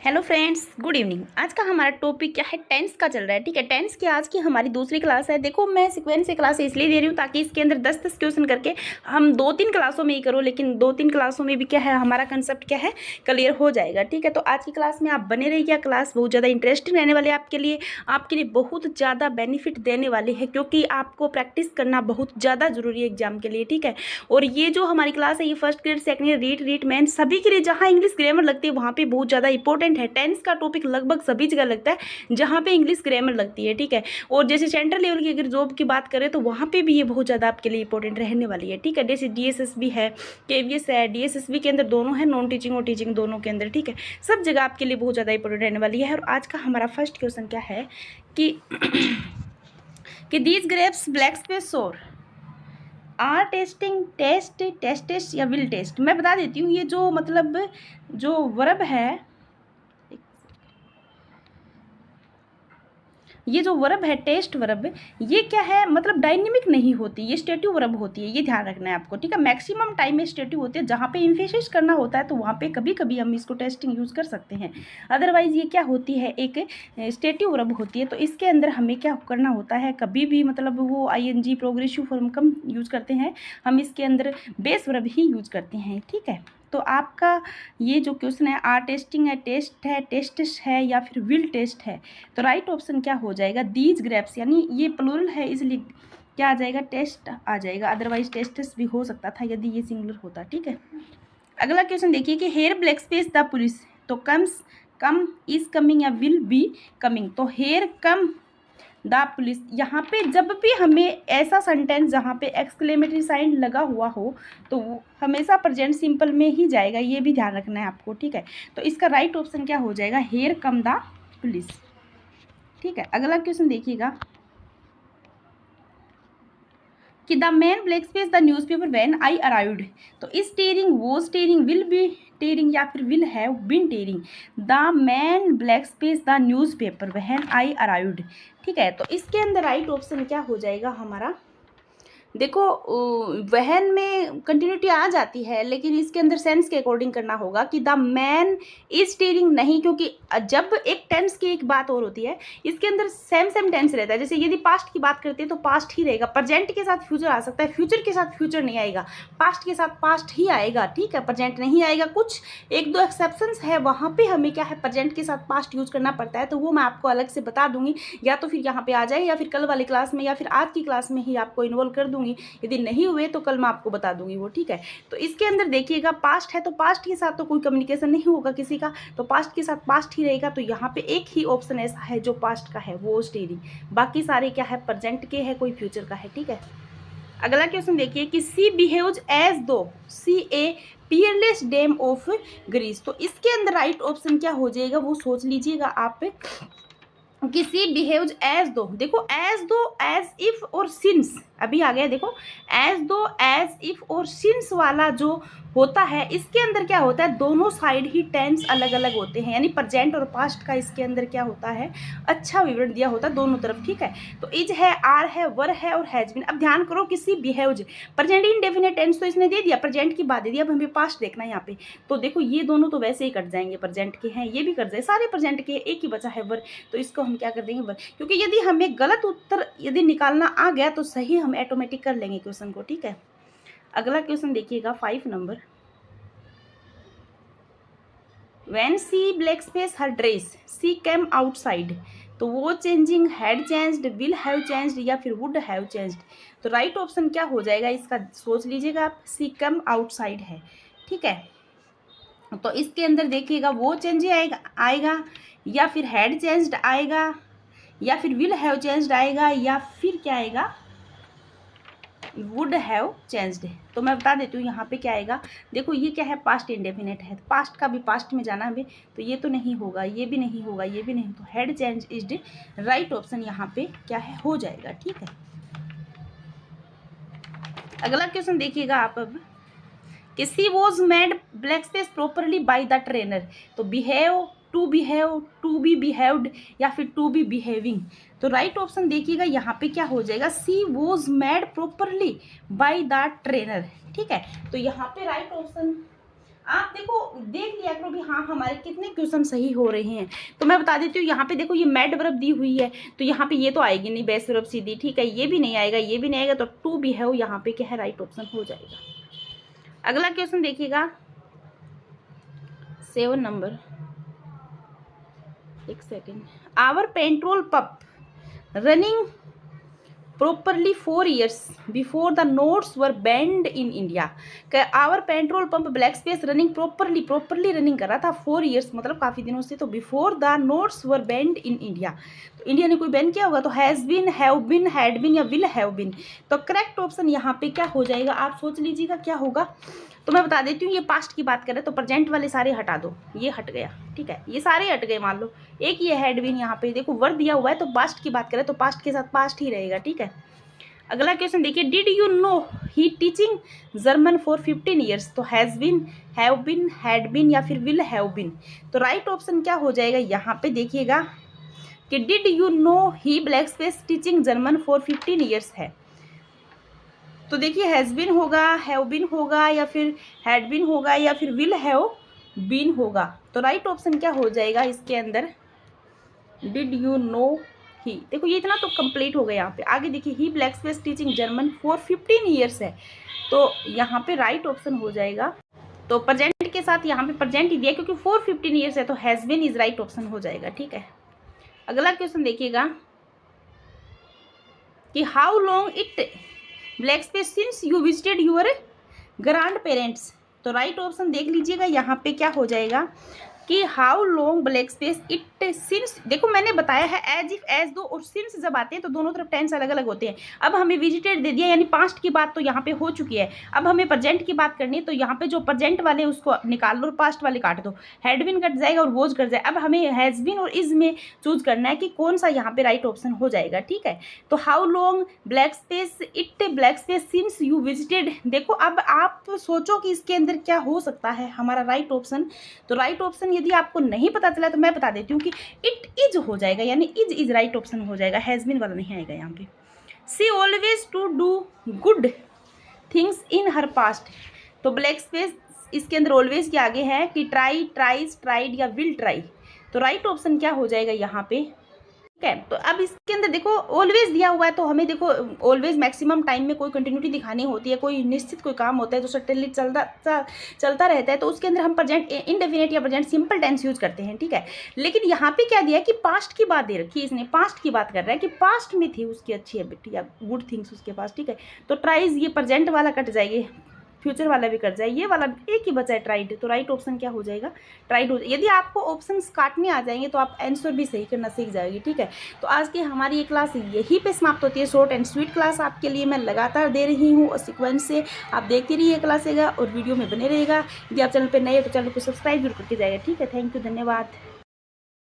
Hello friends, good evening. आज का हमारा टॉपिक क्या है? टेंस का चल रहा है। ठीक है, टेंस की आज की हमारी दूसरी क्लास है। देखो, मैं सीक्वेंस से क्लास इसलिए दे रही हूँ ताकि इसके अंदर 10-10 क्वेश्चन करके हम 2-3 क्लासों में ही करो, लेकिन 2-3 क्लासों में भी क्या है, हमारा कंसेप्ट क्या है, क्लियर हो जाएगा। ठीक है, तो आज की क्लास में आप बने रहिए। क्लास बहुत ज़्यादा इंटरेस्टिंग रहने वाली है आपके लिए बहुत ज़्यादा बेनिफिट देने वाली है, क्योंकि आपको प्रैक्टिस करना बहुत ज़्यादा जरूरी है एग्जाम के लिए। ठीक है, और ये जो हमारी क्लास है, ये first grade, second grade, REET main सभी के लिए, जहाँ इंग्लिश ग्रामर लगती है वहाँ पे बहुत ज़्यादा इंपॉर्टेंट है। टेंस का टॉपिक लगभग सभी जगह लगता है जहाँ पे इंग्लिश ग्रामर लगती है। ठीक है, और जैसे सेंट्रल लेवल की अगर जॉब की बात करें तो वहाँ पे भी ये बहुत ज़्यादा आपके लिए इंपॉर्टेंट रहने वाली है। ठीक है, जैसे DSSB है, KVS है, DSSB के अंदर दोनों है, नॉन टीचिंग और टीचिंग दोनों के अंदर। ठीक है, सब जगह आपके लिए बहुत ज़्यादा इंपॉर्टेंट रहने वाली है। और आज का हमारा फर्स्ट क्वेश्चन क्या है कि दीज ग्रेप्स ब्लैक स्पेस और आर टेस्टिंग, टेस्ट या विल टेस्ट। मैं बता देती हूँ, ये जो मतलब जो वर्ब है, ये जो वर्ब है टेस्ट वर्ब, ये क्या है, मतलब डायनेमिक नहीं होती, ये स्टेटिव वर्ब होती है। ये ध्यान रखना है आपको। ठीक है, मैक्सिमम टाइम में स्टेटिव होती है। जहाँ पे इम्फेसिस करना होता है तो वहाँ पे कभी कभी हम इसको टेस्टिंग यूज़ कर सकते हैं। अदरवाइज ये क्या होती है, एक स्टेटिव वर्ब होती है। तो इसके अंदर हमें क्या करना होता है, कभी भी मतलब वो ING प्रोग्रेसिव फॉर्म कम यूज़ करते हैं, हम इसके अंदर बेस वर्ब ही यूज़ करते हैं। ठीक है, तो आपका ये जो क्वेश्चन है, आर टेस्टिंग है, टेस्टिस है या फिर विल टेस्ट है, तो राइट ऑप्शन क्या हो जाएगा, दीज ग्रेप्स। यानी ये प्लूरल है इसलिए क्या आ जाएगा, टेस्ट आ जाएगा। अदरवाइज टेस्टिस भी हो सकता था यदि ये सिंगुलर होता। ठीक है, अगला क्वेश्चन देखिए कि here black space the police, तो कम इज कमिंग या विल बी कमिंग। तो हेयर कम द पुलिस, यहाँ पे जब भी हमें ऐसा सेंटेंस जहाँ पे एक्सक्लेमेटरी साइन लगा हुआ हो तो वो हमेशा प्रेजेंट सिंपल में ही जाएगा। ये भी ध्यान रखना है आपको। ठीक है, तो इसका राइट ऑप्शन क्या हो जाएगा, हेयर कम द पुलिस। ठीक है, अगला क्वेश्चन देखिएगा कि the man black space the newspaper when I arrived, तो is tearing, was tearing, will be tearing या फिर will have been tearing. The man black space the newspaper when I arrived. ठीक है, तो इसके अंदर right option क्या हो जाएगा हमारा, देखो वहन में कंटिन्यूटी आ जाती है, लेकिन इसके अंदर सेंस के अकॉर्डिंग करना होगा कि द मैन इज स्टीयरिंग नहीं, क्योंकि जब एक टेंस की एक बात और होती है, इसके अंदर सेम टेंस रहता है। जैसे यदि पास्ट की बात करते हैं तो पास्ट ही रहेगा, प्रेजेंट के साथ फ्यूचर आ सकता है, फ्यूचर के साथ फ्यूचर नहीं आएगा, पास्ट के साथ पास्ट ही आएगा। ठीक है, प्रेजेंट नहीं आएगा। कुछ एक दो एक्सेप्शंस है, वहाँ पे हमें क्या है, प्रेजेंट के साथ पास्ट यूज करना पड़ता है। तो वो मैं आपको अलग से बता दूंगी, या तो फिर यहाँ पे आ जाए, या फिर कल वाली क्लास में, या फिर आज की क्लास में ही आपको इन्वॉल्व कर दूंगी। यदि नहीं हुए तो कल मैं आपको बता दूंगी वो। ठीक है, तो इसके अंदर देखिएगा पास्ट है तो पास्ट के साथ तो कोई कम्युनिकेशन नहीं होगा किसी का, तो पास्ट के साथ पास्ट ही रहेगा। तो यहाँ पे एक ही ऑप्शन ऐसा है जो पास्ट का है, वो स्टेयरिंग। बाकी सारे क्या है, प्रेजेंट के है, कोई फ्यूचर का है। ठीक है, अगला क्वेश्चन देखिए कि सी बिहेव्स एज दो सी ए पियरलेस डेम ऑफ ग्रीस, तो इसके अंदर राइट ऑप्शन क्या हो जाएगा वो सोच लीजिएगा आप। किसी बिहेव्स एज दो, देखो एज दो, एज इफ और सिंस अभी आ गया। देखो एज दो, एज इफ और सिंस वाला जो होता है, इसके अंदर क्या होता है, दोनों साइड ही टेंस अलग अलग होते हैं। यानी प्रेजेंट और पास्ट का इसके अंदर क्या होता है, अच्छा विवरण दिया होता है दोनों तरफ। ठीक है, तो इज है, आर है, वर है और हैज बीन। अब ध्यान करो, किसी बिहेव्स, प्रेजेंट इंडेफिनिट टेंस तो इसने दे दिया, प्रेजेंट की बात दे दी। अब हमें पास्ट देखना है यहाँ पे, तो देखो ये दोनों तो वैसे ही कट जाएंगे, प्रेजेंट के हैं, ये भी कट जाए, सारे प्रेजेंट के, एक ही बचा है वर, तो इसको हम क्या कर देंगे वर। क्योंकि यदि हमें गलत उत्तर यदि निकालना आ गया तो सही हम ऑटोमेटिक कर लेंगे क्वेश्चन को। ठीक है, अगला क्वेश्चन देखिएगा 5 number, when she black space her dress she came outside, तो वो changing, had changed, will have changed या फिर वुड हैव चेंज्ड। तो राइट ऑप्शन क्या हो जाएगा इसका, सोच लीजिएगा आप, सी कम आउटसाइड है। ठीक है, तो इसके अंदर देखिएगा वो चेंज आएगा या फिर हैड चेंज्ड आएगा या फिर विल हैव चेंज्ड आएगा या फिर क्या आएगा, वुड हैव चेंज्ड। तो मैं बता देती हूँ यहाँ पे क्या आएगा। देखो ये क्या है, पास्ट इंडेफिनिट है, पास्ट का भी पास्ट में जाना है, तो ये तो नहीं होगा, ये भी नहीं होगा, ये भी नहीं, तो had change is right option यहाँ पे क्या है, हो जाएगा। ठीक है, अगला क्वेश्चन देखिएगा आप अब कि she was made blank space properly by the trainer, तो behave, to behave, to be behaved या फिर टू बी बिहेविंग। तो राइट ऑप्शन देखिएगा यहाँ पे क्या हो जाएगा, she was made properly by the trainer. ठीक है, तो यहाँ पे राइट ऑप्शन आप देखो देख लिया करो भी हाँ हमारे कितने क्वेश्चन सही हो रहे हैं। तो मैं बता देती हूँ, यहाँ पे देखो ये मैड वर्ब दी हुई है, तो यहाँ पे ये तो आएगी नहीं बेस वर्ब सीधी, ठीक है, ये भी नहीं आएगा, ये भी नहीं आएगा, तो टू भी है वो यहाँ पे क्या है राइट ऑप्शन हो जाएगा। अगला क्वेश्चन देखिएगा 7 नंबर, एक second. Our petrol pump running properly 4 years before the notes were banned in India। Our petrol pump black space running properly running कर रहा था 4 years, मतलब काफ़ी दिनों से, तो before the notes were band in India, तो इंडिया ने कोई बैन किया होगा, तो has been, have been, had been या विल हैव बिन। तो करेक्ट ऑप्शन यहाँ पे क्या हो जाएगा, आप सोच लीजिएगा क्या होगा। तो मैं बता देती हूँ, ये पास्ट की बात करें तो प्रेजेंट वाले सारे हटा दो, ये हट गया, ठीक है, ये सारे हट गए, मान लो एक ये हैड बीन, यहाँ पे देखो वर्ड दिया हुआ है, तो पास्ट की बात करें तो पास्ट के साथ पास्ट ही रहेगा, ठीक है। अगला क्वेश्चन देखिए, did you know he teaching German for 15 years, तो has been, have been, had been या फिर विल हैव बिन। तो राइट ऑप्शन क्या हो जाएगा यहाँ पे देखिएगा कि did you know he blank space teaching German for 15 years है, तो देखिए हैज़ बिन होगा, हैव बिन होगा या फिर हैड बिन होगा या फिर विल हैव बिन होगा। तो राइट ऑप्शन क्या हो जाएगा इसके अंदर, डिड यू नो ही, देखो ये इतना तो कंप्लीट हो गया। यहाँ पे आगे देखिए he blank space teaching German for 15 years है, तो यहाँ पे राइट ऑप्शन हो जाएगा। तो प्रेजेंट के साथ यहाँ पे प्रेजेंट ही दिया क्योंकि 15 ईयर्स है, तो has been is right option हो जाएगा, ठीक है। अगला क्वेश्चन देखिएगा कि how long it black space since you visited your grandparents, तो राइट ऑप्शन देख लीजिएगा यहाँ पे क्या हो जाएगा कि how long black space it since, देखो मैंने बताया है एज इफ, एज दो और सिंस जब आते हैं तो दोनों तरफ टेंस अलग अलग होते हैं। अब हमें विजिटेड दे दिया यानी पास्ट की बात तो यहाँ पे हो चुकी है, अब हमें प्रेजेंट की बात करनी है, तो यहाँ पे जो प्रेजेंट वाले उसको निकाल लो और पास्ट वाले काट दो, हैड बिन कट जाएगा और वोज कट जाएगा। अब हमें हैज़ बिन और इज में चूज करना है कि कौन सा यहाँ पे राइट ऑप्शन हो जाएगा, ठीक है। तो how long black space it black space since you visited, देखो अब आप सोचो कि इसके अंदर क्या हो सकता है हमारा राइट ऑप्शन। तो राइट ऑप्शन यदि आपको नहीं पता चला तो मैं बता देती हूँ कि इट इज हो जाएगा, यानी इज राइट ऑप्शन हो जाएगा, हैज़ बीन वाला नहीं आएगा यहाँ पे। She always to do good things in her past, तो ब्लैक स्पेस इसके अंदर ऑलवेज के आगे है कि ट्राई, ट्राइज, ट्राइड या विल ट्राई, तो राइट ऑप्शन क्या हो जाएगा यहाँ पे, ठीक है। तो अब इसके अंदर देखो ऑलवेज दिया हुआ है, तो हमें देखो ऑलवेज मैक्सिमम टाइम में कोई कंटिन्यूटी दिखानी होती है, कोई निश्चित कोई काम होता है जो सर्टेनली चलता रहता है, तो उसके अंदर हम प्रेजेंट इंडेफिनिट या प्रेजेंट सिंपल टेंस यूज करते हैं, ठीक है। लेकिन यहाँ पे क्या दिया है कि पास्ट की बात दे रखी है, इसने पास्ट की बात कर रहा है कि पास्ट में थी उसकी अच्छी हैबिट या गुड थिंग्स उसके पास, ठीक है। तो ट्राइज ये प्रेजेंट वाला कट जाएगी, फ्यूचर वाला भी कट जाए, ये वाला एक ही बचा है ट्राइड, तो राइट ऑप्शन क्या हो जाएगा, ट्राइड हो जाएगा। यदि आपको ऑप्शंस काटने आ जाएंगे तो आप आंसर भी सही करना सीख जाएगी, ठीक है। तो आज की हमारी ये क्लास यहीं पे समाप्त होती है, शॉर्ट एंड स्वीट क्लास आपके लिए मैं लगातार दे रही हूँ और सीक्वेंस से आप देखते रहिए क्लासेगा और वीडियो में बने रहेगा। यदि आप चैनल पर नए हो तो चैनल को सब्सक्राइब जरूर करके जाएगा, ठीक है। थैंक यू, धन्यवाद।